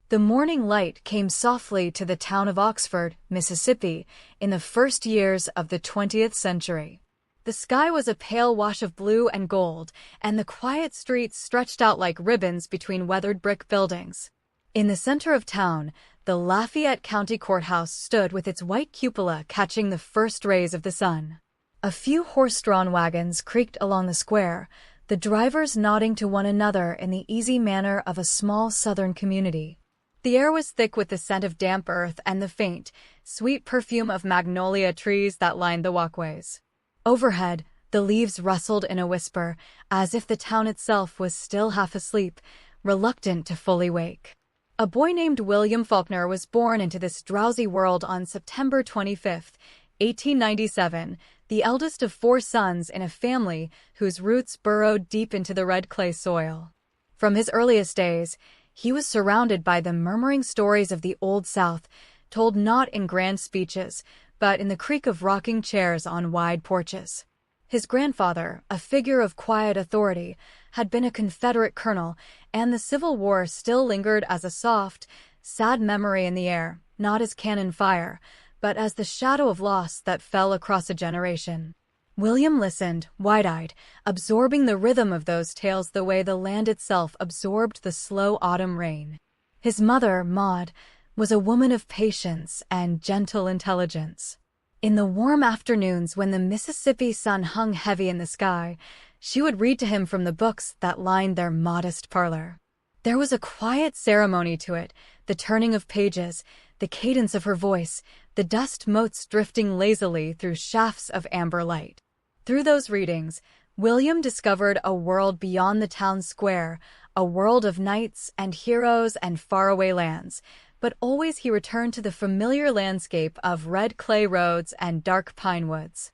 The morning light came softly to the town of Oxford, Mississippi, in the first years of the 20th century. The sky was a pale wash of blue and gold, and the quiet streets stretched out like ribbons between weathered brick buildings. In the center of town, the Lafayette County Courthouse stood with its white cupola catching the first rays of the sun. A few horse-drawn wagons creaked along the square, the drivers nodding to one another in the easy manner of a small southern community. The air was thick with the scent of damp earth and the faint, sweet perfume of magnolia trees that lined the walkways. Overhead, the leaves rustled in a whisper, as if the town itself was still half asleep, reluctant to fully wake. A boy named William Faulkner was born into this drowsy world on September 25, 1897, the eldest of 4 sons in a family whose roots burrowed deep into the red clay soil. From his earliest days, he was surrounded by the murmuring stories of the Old South, told not in grand speeches, but in the creak of rocking chairs on wide porches. His grandfather, a figure of quiet authority, had been a Confederate colonel, and the Civil War still lingered as a soft, sad memory in the air, not as cannon fire, but as the shadow of loss that fell across a generation. William listened, wide-eyed, absorbing the rhythm of those tales the way the land itself absorbed the slow autumn rain. His mother, Maud, was a woman of patience and gentle intelligence. In the warm afternoons when the Mississippi sun hung heavy in the sky, she would read to him from the books that lined their modest parlor. There was a quiet ceremony to it, the turning of pages, the cadence of her voice, the dust motes drifting lazily through shafts of amber light. Through those readings, William discovered a world beyond the town square, a world of knights and heroes and faraway lands, but always he returned to the familiar landscape of red clay roads and dark pine woods.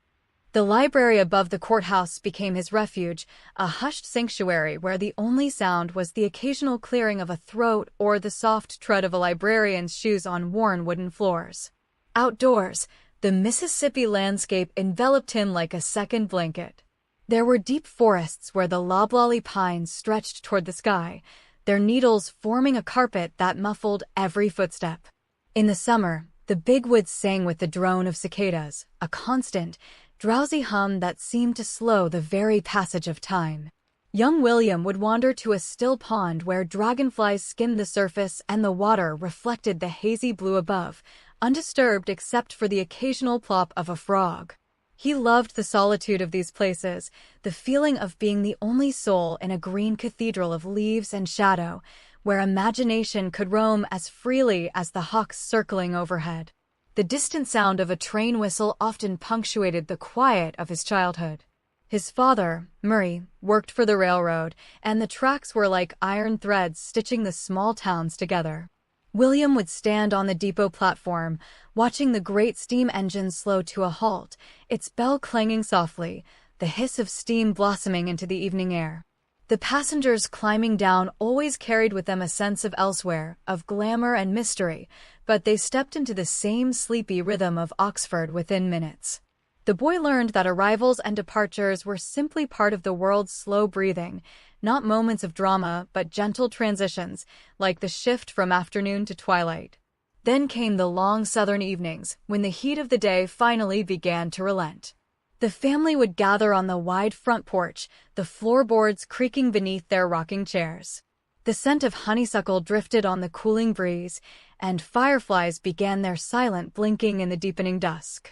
The library above the courthouse became his refuge, a hushed sanctuary where the only sound was the occasional clearing of a throat or the soft tread of a librarian's shoes on worn wooden floors. Outdoors, the Mississippi landscape enveloped him like a second blanket. There were deep forests where the loblolly pines stretched toward the sky, their needles forming a carpet that muffled every footstep. In the summer, the big woods sang with the drone of cicadas, a constant, drowsy hum that seemed to slow the very passage of time. Young William would wander to a still pond where dragonflies skimmed the surface and the water reflected the hazy blue above, undisturbed except for the occasional plop of a frog. He loved the solitude of these places, the feeling of being the only soul in a green cathedral of leaves and shadow, where imagination could roam as freely as the hawks circling overhead. The distant sound of a train whistle often punctuated the quiet of his childhood. His father, Murray, worked for the railroad, and the tracks were like iron threads stitching the small towns together. William would stand on the depot platform, watching the great steam engine slow to a halt, its bell clanging softly, the hiss of steam blossoming into the evening air. The passengers climbing down always carried with them a sense of elsewhere, of glamour and mystery, but they stepped into the same sleepy rhythm of Oxford within minutes. The boy learned that arrivals and departures were simply part of the world's slow breathing, not moments of drama, but gentle transitions, like the shift from afternoon to twilight. Then came the long southern evenings, when the heat of the day finally began to relent. The family would gather on the wide front porch, the floorboards creaking beneath their rocking chairs. The scent of honeysuckle drifted on the cooling breeze, and fireflies began their silent blinking in the deepening dusk.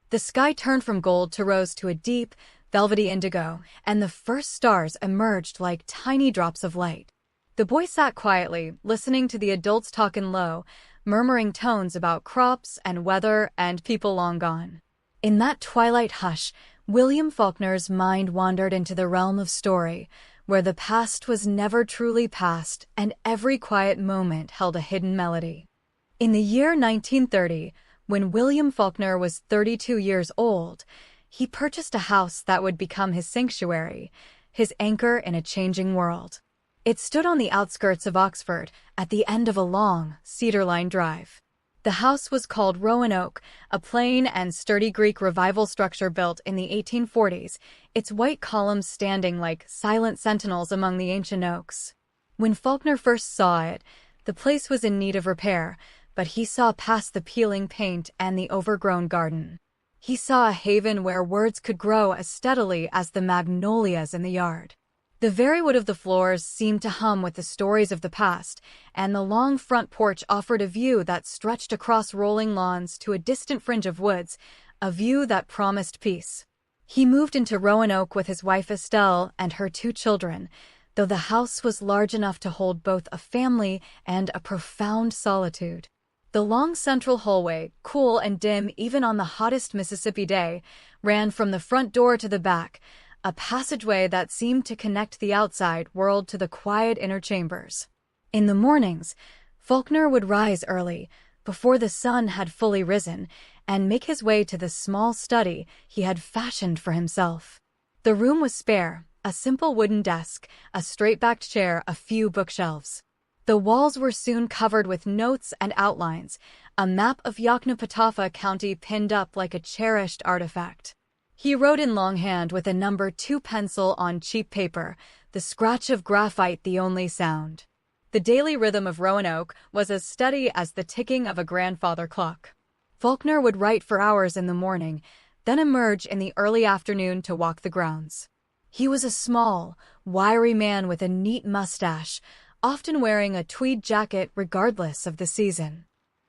The sky turned from gold to rose to a deep, velvety indigo, and the first stars emerged like tiny drops of light. The boy sat quietly, listening to the adults talk in low, murmuring tones about crops and weather and people long gone. In that twilight hush, William Faulkner's mind wandered into the realm of story, where the past was never truly past and every quiet moment held a hidden melody. In the year 1930, when William Faulkner was 32 years old, he purchased a house that would become his sanctuary, his anchor in a changing world. It stood on the outskirts of Oxford, at the end of a long, cedar-lined drive. The house was called Rowan Oak, a plain and sturdy Greek revival structure built in the 1840s, its white columns standing like silent sentinels among the ancient oaks. When Faulkner first saw it, The place was in need of repair, but he saw past the peeling paint and the overgrown garden. He saw a haven where words could grow as steadily as the magnolias in the yard. The very wood of the floors seemed to hum with the stories of the past, and the long front porch offered a view that stretched across rolling lawns to a distant fringe of woods, a view that promised peace. He moved into Rowan Oak with his wife Estelle and her 2 children, though the house was large enough to hold both a family and a profound solitude. The long central hallway, cool and dim even on the hottest Mississippi day, ran from the front door to the back, a passageway that seemed to connect the outside world to the quiet inner chambers. In the mornings, Faulkner would rise early, before the sun had fully risen, and make his way to the small study he had fashioned for himself. The room was spare, a simple wooden desk, a straight-backed chair, a few bookshelves. The walls were soon covered with notes and outlines, a map of Yoknapatawpha County pinned up like a cherished artifact. He wrote in longhand with a No. 2 pencil on cheap paper, the scratch of graphite the only sound. The daily rhythm of Rowan Oak was as steady as the ticking of a grandfather clock. Faulkner would write for hours in the morning, then emerge in the early afternoon to walk the grounds. He was a small, wiry man with a neat mustache, often wearing a tweed jacket regardless of the season.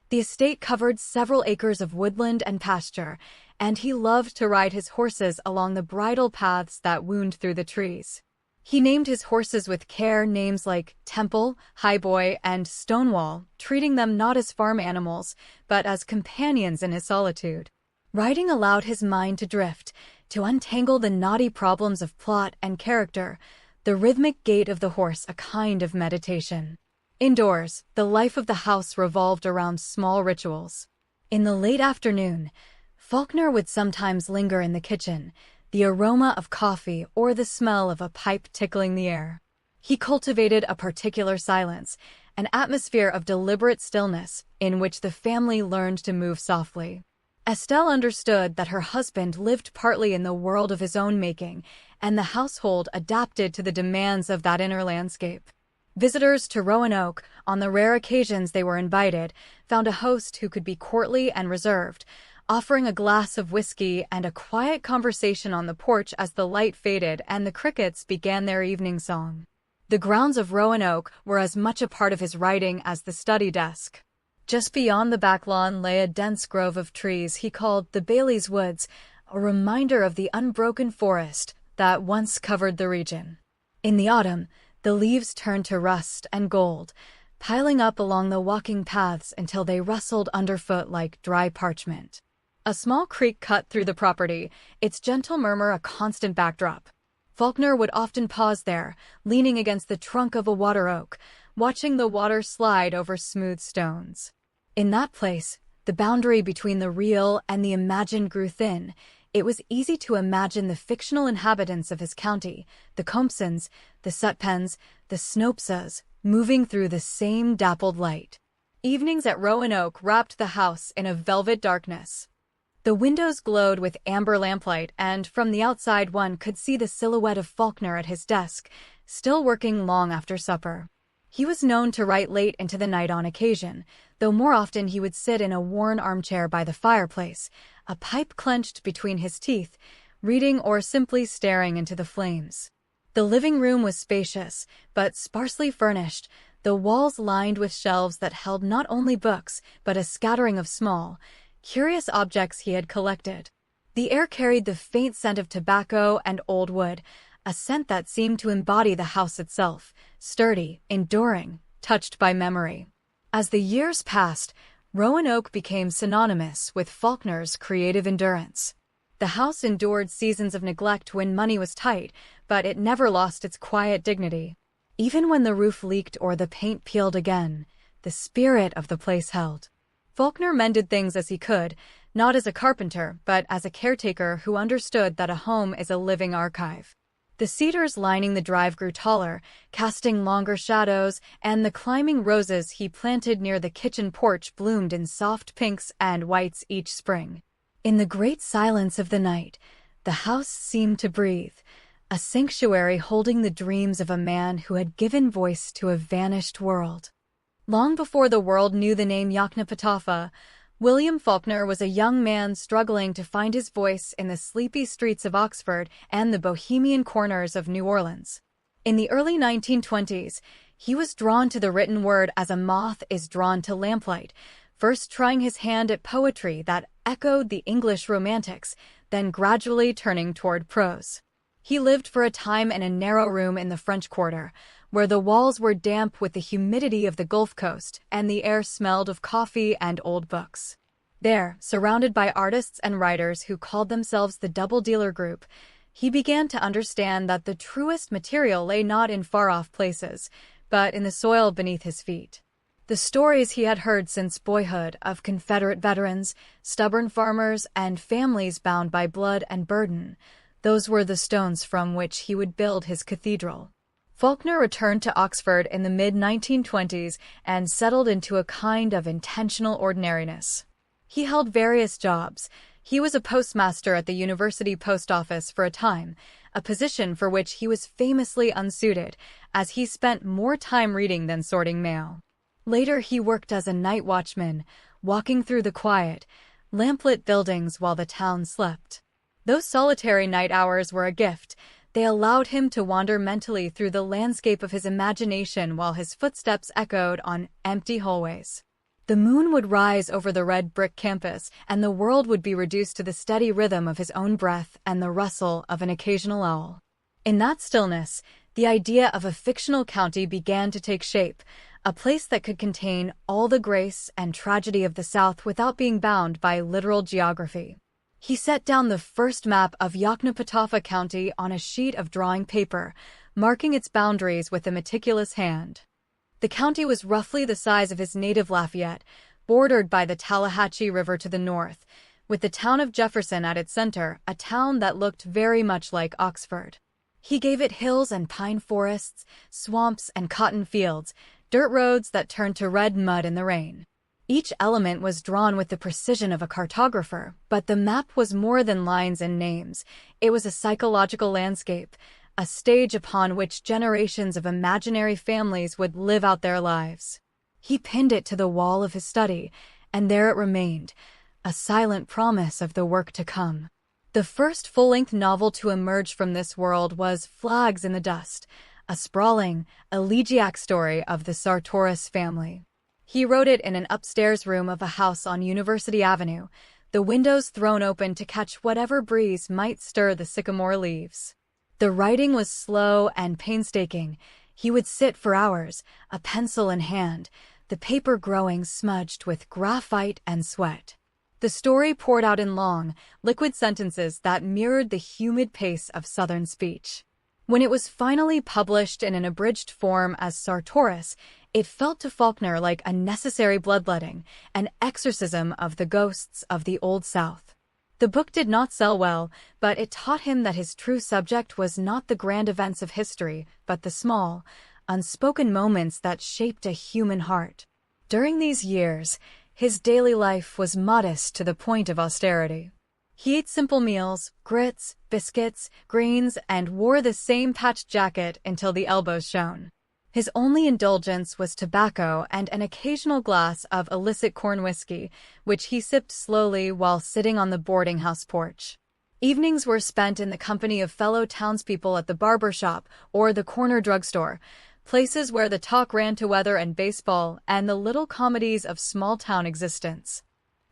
The estate covered several acres of woodland and pasture, and he loved to ride his horses along the bridle paths that wound through the trees. He named his horses with care, names like Temple, Highboy, and Stonewall, treating them not as farm animals, but as companions in his solitude. Riding allowed his mind to drift, to untangle the knotty problems of plot and character, the rhythmic gait of the horse a kind of meditation. Indoors, the life of the house revolved around small rituals. In the late afternoon, Faulkner would sometimes linger in the kitchen, the aroma of coffee or the smell of a pipe tickling the air. He cultivated a particular silence, an atmosphere of deliberate stillness in which the family learned to move softly. Estelle understood that her husband lived partly in the world of his own making, and the household adapted to the demands of that inner landscape. Visitors to Rowan Oak, on the rare occasions they were invited, found a host who could be courtly and reserved, offering a glass of whiskey and a quiet conversation on the porch as the light faded and the crickets began their evening song. The grounds of Rowan Oak were as much a part of his writing as the study desk. Just beyond the back lawn lay a dense grove of trees he called the Bailey's Woods, a reminder of the unbroken forest that once covered the region. In the autumn, the leaves turned to rust and gold, piling up along the walking paths until they rustled underfoot like dry parchment. A small creek cut through the property, its gentle murmur a constant backdrop. Faulkner would often pause there, leaning against the trunk of a water oak, watching the water slide over smooth stones. In that place, the boundary between the real and the imagined grew thin. It was easy to imagine the fictional inhabitants of his county, the Compsons, the Sutpens, the Snopesas, moving through the same dappled light. Evenings at Rowan Oak wrapped the house in a velvet darkness. The windows glowed with amber lamplight, and from the outside one could see the silhouette of Faulkner at his desk, still working long after supper. He was known to write late into the night on occasion, though more often he would sit in a worn armchair by the fireplace, a pipe clenched between his teeth, reading or simply staring into the flames. The living room was spacious, but sparsely furnished, the walls lined with shelves that held not only books, but a scattering of small, curious objects he had collected. The air carried the faint scent of tobacco and old wood, a scent that seemed to embody the house itself, sturdy, enduring, touched by memory. As the years passed, Rowan Oak became synonymous with Faulkner's creative endurance. The house endured seasons of neglect when money was tight, but it never lost its quiet dignity. Even when the roof leaked or the paint peeled again, the spirit of the place held. Faulkner mended things as he could, not as a carpenter, but as a caretaker who understood that a home is a living archive. The cedars lining the drive grew taller, casting longer shadows, and the climbing roses he planted near the kitchen porch bloomed in soft pinks and whites each spring. In the great silence of the night, the house seemed to breathe, a sanctuary holding the dreams of a man who had given voice to a vanished world. Long before the world knew the name Yoknapatawpha, William Faulkner was a young man struggling to find his voice in the sleepy streets of Oxford and the bohemian corners of New Orleans. In the early 1920s, he was drawn to the written word as a moth is drawn to lamplight, first trying his hand at poetry that echoed the English Romantics, then gradually turning toward prose. He lived for a time in a narrow room in the French Quarter, where the walls were damp with the humidity of the Gulf Coast and the air smelled of coffee and old books. There, surrounded by artists and writers who called themselves the Double Dealer Group, he began to understand that the truest material lay not in far-off places, but in the soil beneath his feet. The stories he had heard since boyhood of Confederate veterans, stubborn farmers, and families bound by blood and burden, those were the stones from which he would build his cathedral. Faulkner returned to Oxford in the mid-1920s and settled into a kind of intentional ordinariness. He held various jobs. He was a postmaster at the university post office for a time, a position for which he was famously unsuited, as he spent more time reading than sorting mail. Later he worked as a night watchman, walking through the quiet, lamplit buildings while the town slept. Those solitary night hours were a gift. They allowed him to wander mentally through the landscape of his imagination while his footsteps echoed on empty hallways. The moon would rise over the red brick campus, and the world would be reduced to the steady rhythm of his own breath and the rustle of an occasional owl. In that stillness, the idea of a fictional county began to take shape, a place that could contain all the grace and tragedy of the South without being bound by literal geography. He set down the first map of Yoknapatawpha County on a sheet of drawing paper, marking its boundaries with a meticulous hand. The county was roughly the size of his native Lafayette, bordered by the Tallahatchie River to the north, with the town of Jefferson at its center, a town that looked very much like Oxford. He gave it hills and pine forests, swamps and cotton fields, dirt roads that turned to red mud in the rain. Each element was drawn with the precision of a cartographer, but the map was more than lines and names. It was a psychological landscape, a stage upon which generations of imaginary families would live out their lives. He pinned it to the wall of his study, and there it remained, a silent promise of the work to come. The first full-length novel to emerge from this world was Flags in the Dust, a sprawling, elegiac story of the Sartoris family. He wrote it in an upstairs room of a house on University Avenue, the windows thrown open to catch whatever breeze might stir the sycamore leaves. The writing was slow and painstaking. He would sit for hours, a pencil in hand, the paper growing smudged with graphite and sweat. The story poured out in long, liquid sentences that mirrored the humid pace of Southern speech. When it was finally published in an abridged form as Sartoris, it felt to Faulkner like a necessary bloodletting, an exorcism of the ghosts of the Old South. The book did not sell well, but it taught him that his true subject was not the grand events of history, but the small, unspoken moments that shaped a human heart. During these years, his daily life was modest to the point of austerity. He ate simple meals, grits, biscuits, greens, and wore the same patched jacket until the elbows shone. His only indulgence was tobacco and an occasional glass of illicit corn whiskey, which he sipped slowly while sitting on the boarding house porch. Evenings were spent in the company of fellow townspeople at the barber shop or the corner drugstore, places where the talk ran to weather and baseball and the little comedies of small-town existence.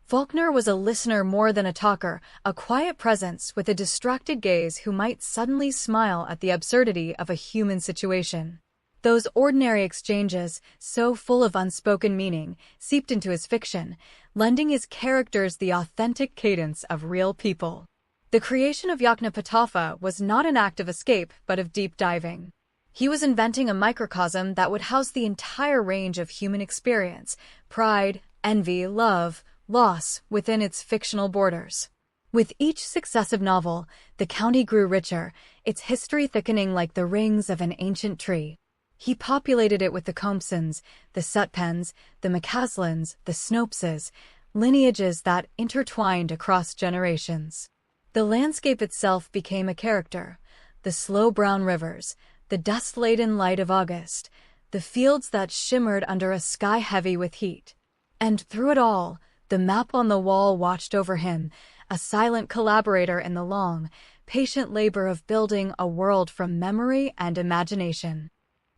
Faulkner was a listener more than a talker, a quiet presence with a distracted gaze who might suddenly smile at the absurdity of a human situation. Those ordinary exchanges, so full of unspoken meaning, seeped into his fiction, lending his characters the authentic cadence of real people. The creation of Yoknapatawpha was not an act of escape, but of deep diving. He was inventing a microcosm that would house the entire range of human experience, pride, envy, love, loss, within its fictional borders. With each successive novel, the county grew richer, its history thickening like the rings of an ancient tree. He populated it with the Compsons, the Sutpens, the McCaslins, the Snopes, lineages that intertwined across generations. The landscape itself became a character, the slow brown rivers, the dust-laden light of August, the fields that shimmered under a sky heavy with heat. And through it all, the map on the wall watched over him, a silent collaborator in the long, patient labor of building a world from memory and imagination.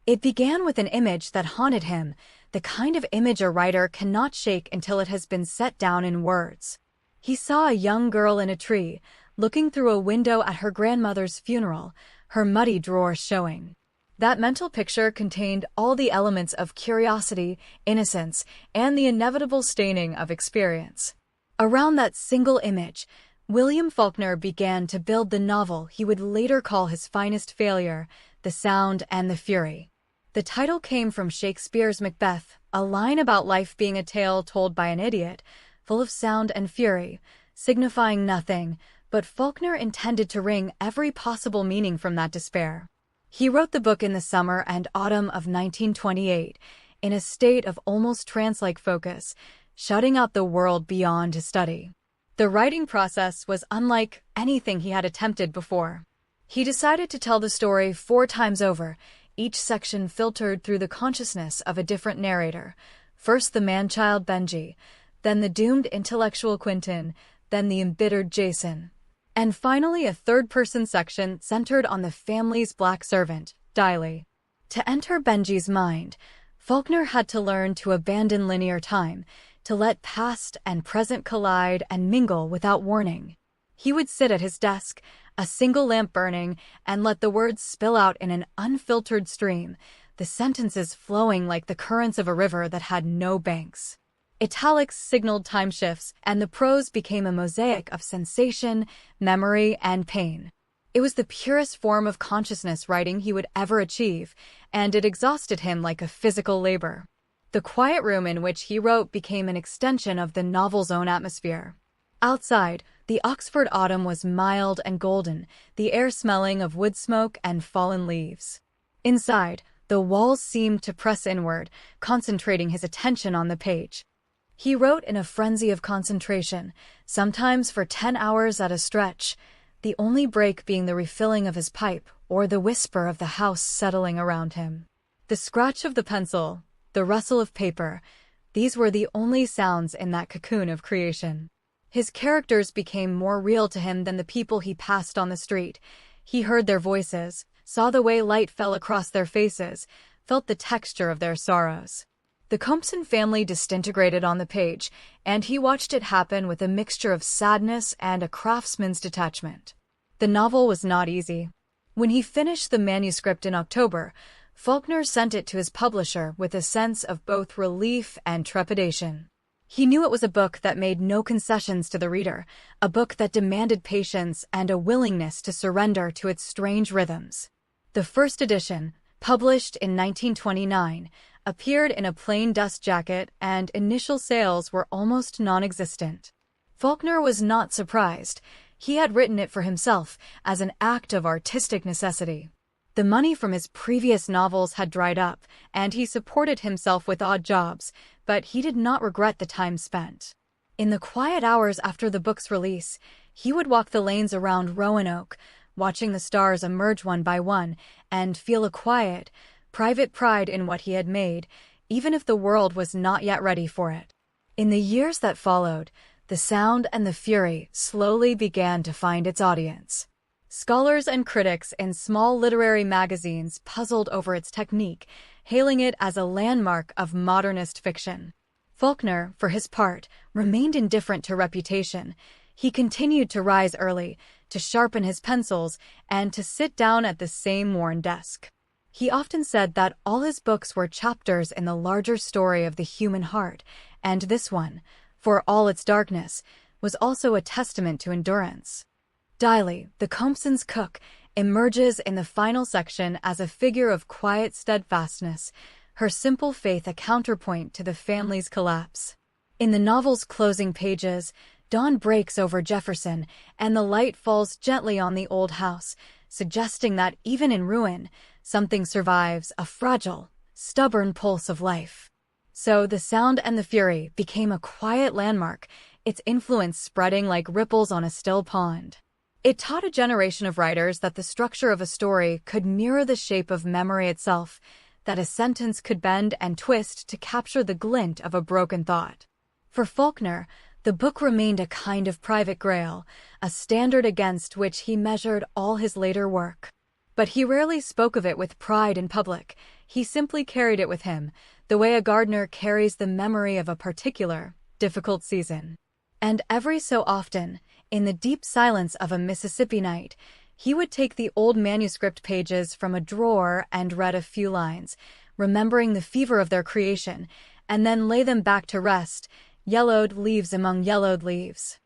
It began with an image that haunted him, the kind of image a writer cannot shake until it has been set down in words. He saw a young girl in a tree, looking through a window at her grandmother's funeral, her muddy drawers showing. That mental picture contained all the elements of curiosity, innocence, and the inevitable staining of experience. Around that single image, William Faulkner began to build the novel he would later call his finest failure, The Sound and the Fury. The title came from Shakespeare's Macbeth, a line about life being a tale told by an idiot, full of sound and fury, signifying nothing, but Faulkner intended to wring every possible meaning from that despair. He wrote the book in the summer and autumn of 1928, in a state of almost trance-like focus, shutting out the world beyond to study. The writing process was unlike anything he had attempted before. He decided to tell the story 4 times over, each section filtered through the consciousness of a different narrator. First the man-child Benji, then the doomed intellectual Quentin, then the embittered Jason. And finally a third-person section centered on the family's black servant, Diley. To enter Benji's mind, Faulkner had to learn to abandon linear time, to let past and present collide and mingle without warning. He would sit at his desk, a single lamp burning, and let the words spill out in an unfiltered stream, the sentences flowing like the currents of a river that had no banks. Italics signaled time shifts, and the prose became a mosaic of sensation, memory, and pain. It was the purest form of consciousness writing he would ever achieve, and it exhausted him like a physical labor. The quiet room in which he wrote became an extension of the novel's own atmosphere. Outside, the Oxford autumn was mild and golden, the air smelling of wood smoke and fallen leaves. Inside, the walls seemed to press inward, concentrating his attention on the page. He wrote in a frenzy of concentration, sometimes for 10 hours at a stretch, the only break being the refilling of his pipe or the whisper of the house settling around him. The scratch of the pencil, the rustle of paper, these were the only sounds in that cocoon of creation. His characters became more real to him than the people he passed on the street. He heard their voices, saw the way light fell across their faces, felt the texture of their sorrows. The Compson family disintegrated on the page, and he watched it happen with a mixture of sadness and a craftsman's detachment. The novel was not easy. When he finished the manuscript in October, Faulkner sent it to his publisher with a sense of both relief and trepidation. He knew it was a book that made no concessions to the reader, a book that demanded patience and a willingness to surrender to its strange rhythms. The first edition, published in 1929, appeared in a plain dust jacket, and initial sales were almost non-existent. Faulkner was not surprised. He had written it for himself, as an act of artistic necessity. The money from his previous novels had dried up, and he supported himself with odd jobs, but he did not regret the time spent. In the quiet hours after the book's release, he would walk the lanes around Rowan Oak, watching the stars emerge one by one, and feel a quiet, private pride in what he had made, even if the world was not yet ready for it. In the years that followed, The Sound and the Fury slowly began to find its audience. Scholars and critics in small literary magazines puzzled over its technique, hailing it as a landmark of modernist fiction. Faulkner, for his part, remained indifferent to reputation. He continued to rise early, to sharpen his pencils, and to sit down at the same worn desk. He often said that all his books were chapters in the larger story of the human heart, and this one, for all its darkness, was also a testament to endurance. Diley, the Compson's cook, emerges in the final section as a figure of quiet steadfastness, her simple faith a counterpoint to the family's collapse. In the novel's closing pages, dawn breaks over Jefferson, and the light falls gently on the old house, suggesting that even in ruin, something survives, a fragile, stubborn pulse of life. So The Sound and the Fury became a quiet landmark, its influence spreading like ripples on a still pond. It taught a generation of writers that the structure of a story could mirror the shape of memory itself, that a sentence could bend and twist to capture the glint of a broken thought. For Faulkner, the book remained a kind of private grail, a standard against which he measured all his later work. But he rarely spoke of it with pride in public. He simply carried it with him, the way a gardener carries the memory of a particular, difficult season. And every so often, in the deep silence of a Mississippi night, he would take the old manuscript pages from a drawer and read a few lines, remembering the fever of their creation, and then lay them back to rest, yellowed leaves among yellowed leaves.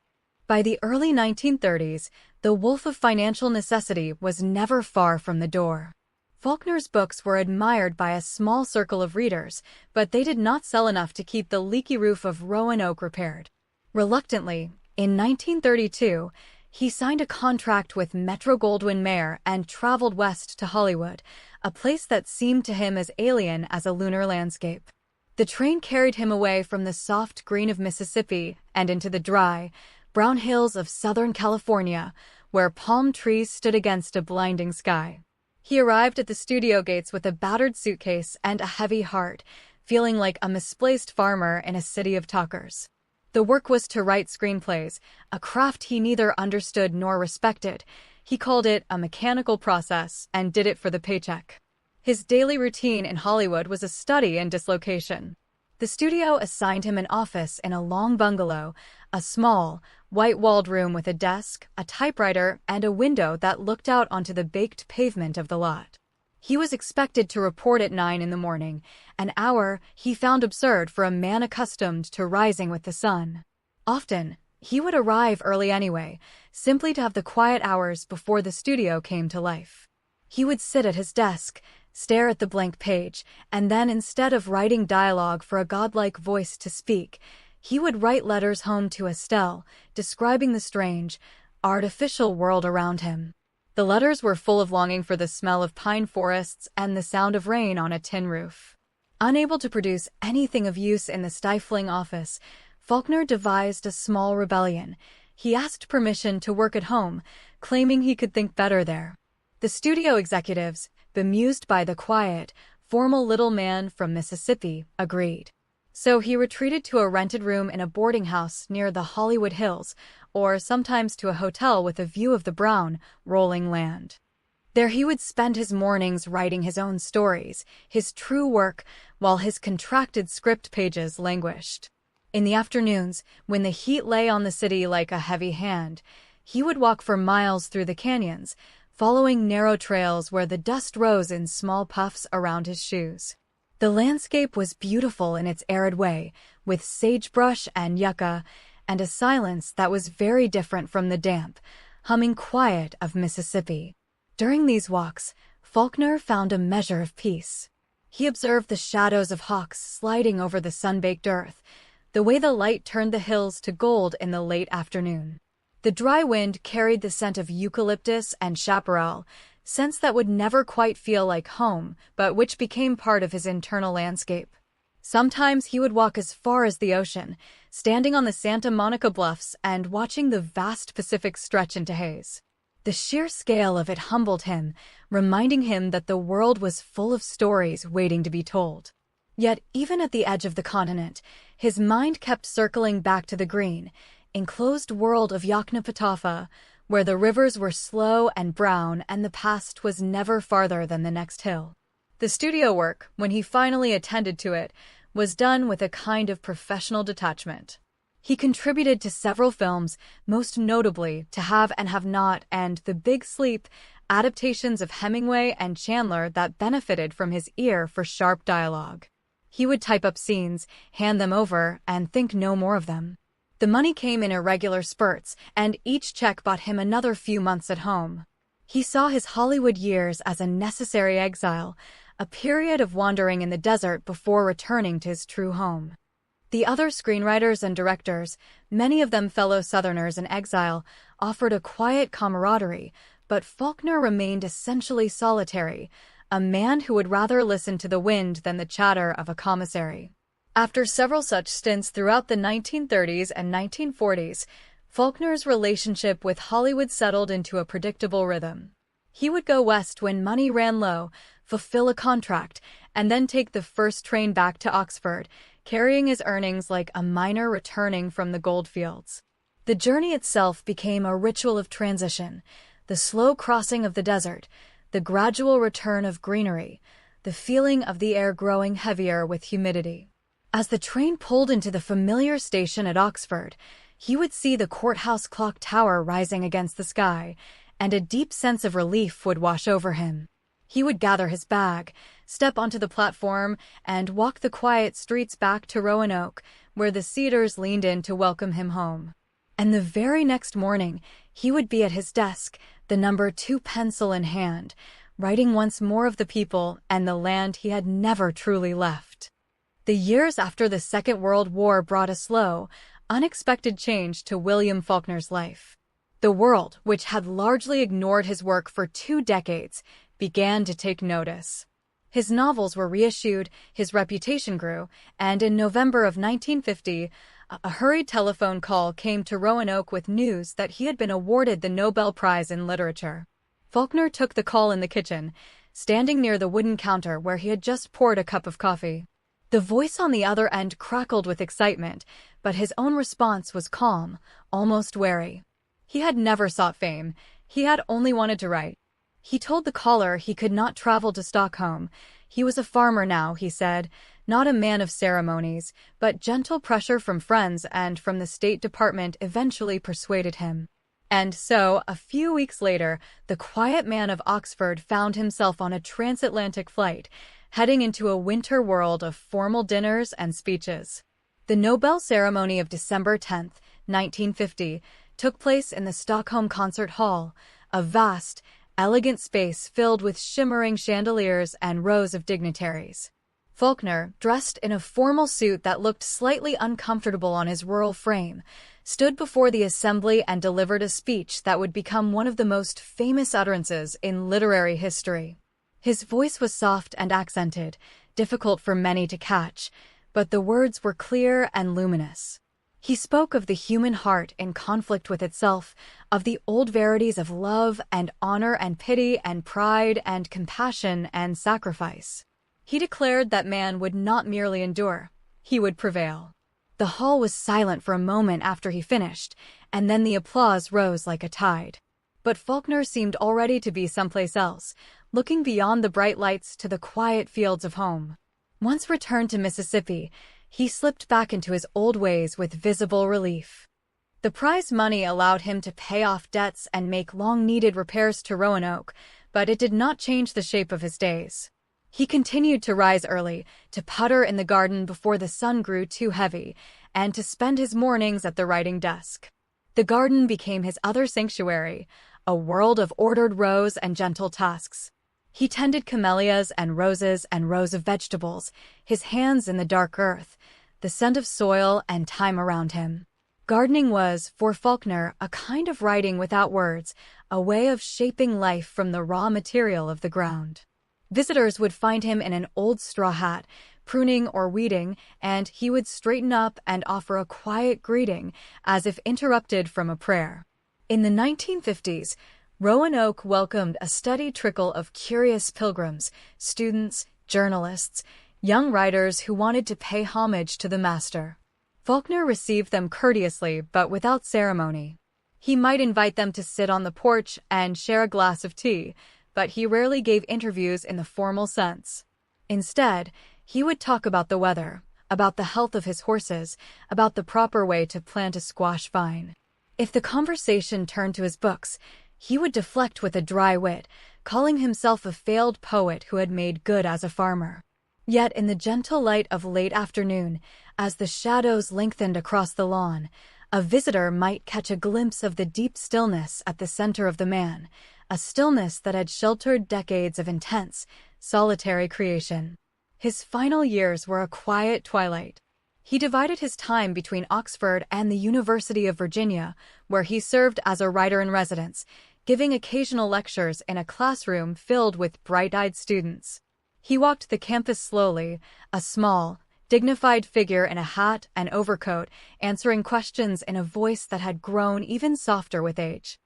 By the early 1930s, the wolf of financial necessity was never far from the door. Faulkner's books were admired by a small circle of readers, but they did not sell enough to keep the leaky roof of Rowan Oak repaired. Reluctantly, in 1932, he signed a contract with Metro-Goldwyn-Mayer and traveled west to Hollywood, a place that seemed to him as alien as a lunar landscape. The train carried him away from the soft green of Mississippi and into the dry, brown hills of Southern California, where palm trees stood against a blinding sky. He arrived at the studio gates with a battered suitcase and a heavy heart, feeling like a misplaced farmer in a city of talkers. The work was to write screenplays, a craft he neither understood nor respected. He called it a mechanical process and did it for the paycheck. His daily routine in Hollywood was a study in dislocation. The studio assigned him an office in a long bungalow, a small, white-walled room with a desk, a typewriter, and a window that looked out onto the baked pavement of the lot. He was expected to report at 9 in the morning, an hour he found absurd for a man accustomed to rising with the sun. Often, he would arrive early anyway, simply to have the quiet hours before the studio came to life. He would sit at his desk, stare at the blank page, and then instead of writing dialogue for a godlike voice to speak, he would write letters home to Estelle, describing the strange, artificial world around him. The letters were full of longing for the smell of pine forests and the sound of rain on a tin roof. Unable to produce anything of use in the stifling office, Faulkner devised a small rebellion. He asked permission to work at home, claiming he could think better there. The studio executives, bemused by the quiet, formal little man from Mississippi, agreed. So he retreated to a rented room in a boarding house near the Hollywood Hills, or sometimes to a hotel with a view of the brown, rolling land. There he would spend his mornings writing his own stories, his true work, while his contracted script pages languished. In the afternoons, when the heat lay on the city like a heavy hand, he would walk for miles through the canyons, following narrow trails where the dust rose in small puffs around his shoes. The landscape was beautiful in its arid way, with sagebrush and yucca, and a silence that was very different from the damp, humming quiet of Mississippi. During these walks, Faulkner found a measure of peace. He observed the shadows of hawks sliding over the sun-baked earth, the way the light turned the hills to gold in the late afternoon. The dry wind carried the scent of eucalyptus and chaparral, scents that would never quite feel like home, but which became part of his internal landscape. Sometimes he would walk as far as the ocean, standing on the Santa Monica bluffs and watching the vast Pacific stretch into haze. The sheer scale of it humbled him, reminding him that the world was full of stories waiting to be told. Yet even at the edge of the continent, his mind kept circling back to the green, enclosed world of Yoknapatawpha, where the rivers were slow and brown and the past was never farther than the next hill. The studio work, when he finally attended to it, was done with a kind of professional detachment. He contributed to several films, most notably To Have and Have Not and The Big Sleep, adaptations of Hemingway and Chandler that benefited from his ear for sharp dialogue. He would type up scenes, hand them over, and think no more of them. The money came in irregular spurts, and each check bought him another few months at home. He saw his Hollywood years as a necessary exile, a period of wandering in the desert before returning to his true home. The other screenwriters and directors, many of them fellow Southerners in exile, offered a quiet camaraderie, but Faulkner remained essentially solitary, a man who would rather listen to the wind than the chatter of a commissary. After several such stints throughout the 1930s and 1940s, Faulkner's relationship with Hollywood settled into a predictable rhythm. He would go west when money ran low, fulfill a contract, and then take the first train back to Oxford, carrying his earnings like a miner returning from the goldfields. The journey itself became a ritual of transition, the slow crossing of the desert, the gradual return of greenery, the feeling of the air growing heavier with humidity. As the train pulled into the familiar station at Oxford, he would see the courthouse clock tower rising against the sky, and a deep sense of relief would wash over him. He would gather his bag, step onto the platform, and walk the quiet streets back to Rowan Oak, where the cedars leaned in to welcome him home. And the very next morning, he would be at his desk, the number 2 pencil in hand, writing once more of the people and the land he had never truly left. The years after the Second World War brought a slow, unexpected change to William Faulkner's life. The world, which had largely ignored his work for 2 decades, began to take notice. His novels were reissued, his reputation grew, and in November of 1950, a hurried telephone call came to Rowan Oak with news that he had been awarded the Nobel Prize in Literature. Faulkner took the call in the kitchen, standing near the wooden counter where he had just poured a cup of coffee. The voice on the other end crackled with excitement, but his own response was calm, almost wary. He had never sought fame. He had only wanted to write. He told the caller he could not travel to Stockholm. He was a farmer now, he said, not a man of ceremonies, but gentle pressure from friends and from the State Department eventually persuaded him. And so, a few weeks later, the quiet man of Oxford found himself on a transatlantic flight, heading into a winter world of formal dinners and speeches. The Nobel ceremony of December 10, 1950, took place in the Stockholm Concert Hall, a vast, elegant space filled with shimmering chandeliers and rows of dignitaries. Faulkner, dressed in a formal suit that looked slightly uncomfortable on his rural frame, stood before the assembly and delivered a speech that would become one of the most famous utterances in literary history. His voice was soft and accented, difficult for many to catch, but the words were clear and luminous. He spoke of the human heart in conflict with itself, of the old verities of love and honor and pity and pride and compassion and sacrifice. He declared that man would not merely endure, he would prevail. The hall was silent for a moment after he finished, and then the applause rose like a tide. But Faulkner seemed already to be someplace else, looking beyond the bright lights to the quiet fields of home. Once returned to Mississippi, he slipped back into his old ways with visible relief. The prize money allowed him to pay off debts and make long-needed repairs to Rowan Oak, but it did not change the shape of his days. He continued to rise early, to putter in the garden before the sun grew too heavy, and to spend his mornings at the writing desk. The garden became his other sanctuary, a world of ordered rows and gentle tasks. He tended camellias and roses and rows of vegetables, his hands in the dark earth, the scent of soil and time around him. Gardening was, for Faulkner, a kind of writing without words, a way of shaping life from the raw material of the ground. Visitors would find him in an old straw hat, pruning or weeding, and he would straighten up and offer a quiet greeting, as if interrupted from a prayer. In the 1950s, Rowan Oak welcomed a steady trickle of curious pilgrims, students, journalists, young writers who wanted to pay homage to the master. Faulkner received them courteously but without ceremony. He might invite them to sit on the porch and share a glass of tea, but he rarely gave interviews in the formal sense. Instead, he would talk about the weather, about the health of his horses, about the proper way to plant a squash vine. If the conversation turned to his books, he would deflect with a dry wit, calling himself a failed poet who had made good as a farmer. Yet in the gentle light of late afternoon, as the shadows lengthened across the lawn, a visitor might catch a glimpse of the deep stillness at the center of the man, a stillness that had sheltered decades of intense, solitary creation. His final years were a quiet twilight. He divided his time between Oxford and the University of Virginia, where he served as a writer-in-residence, giving occasional lectures in a classroom filled with bright-eyed students. He walked the campus slowly, a small, dignified figure in a hat and overcoat, answering questions in a voice that had grown even softer with age.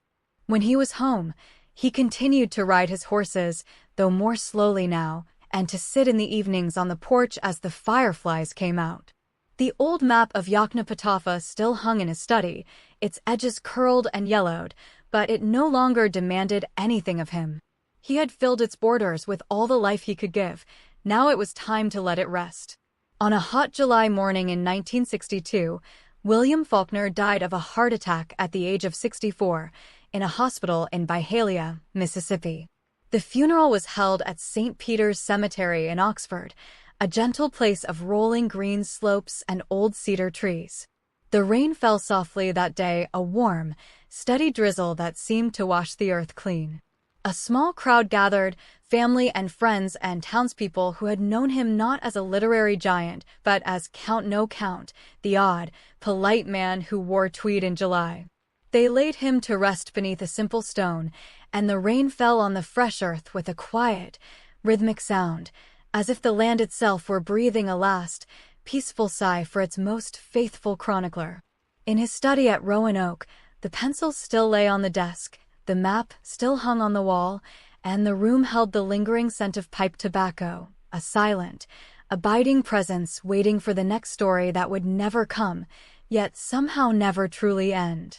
When he was home, he continued to ride his horses, though more slowly now, and to sit in the evenings on the porch as the fireflies came out. The old map of Yoknapatawpha still hung in his study, its edges curled and yellowed, but it no longer demanded anything of him. He had filled its borders with all the life he could give. Now it was time to let it rest. On a hot July morning in 1962, William Faulkner died of a heart attack at the age of 64 in a hospital in Byhalia, Mississippi. The funeral was held at St. Peter's Cemetery in Oxford, a gentle place of rolling green slopes and old cedar trees. The rain fell softly that day, a warm, steady drizzle that seemed to wash the earth clean. A small crowd gathered, family and friends and townspeople who had known him not as a literary giant, but as Count No Count, the odd, polite man who wore tweed in July. They laid him to rest beneath a simple stone, and the rain fell on the fresh earth with a quiet, rhythmic sound, as if the land itself were breathing a last, peaceful sigh for its most faithful chronicler. In his study at Rowan Oak, the pencil still lay on the desk, the map still hung on the wall, and the room held the lingering scent of pipe tobacco, a silent, abiding presence waiting for the next story that would never come, yet somehow never truly end.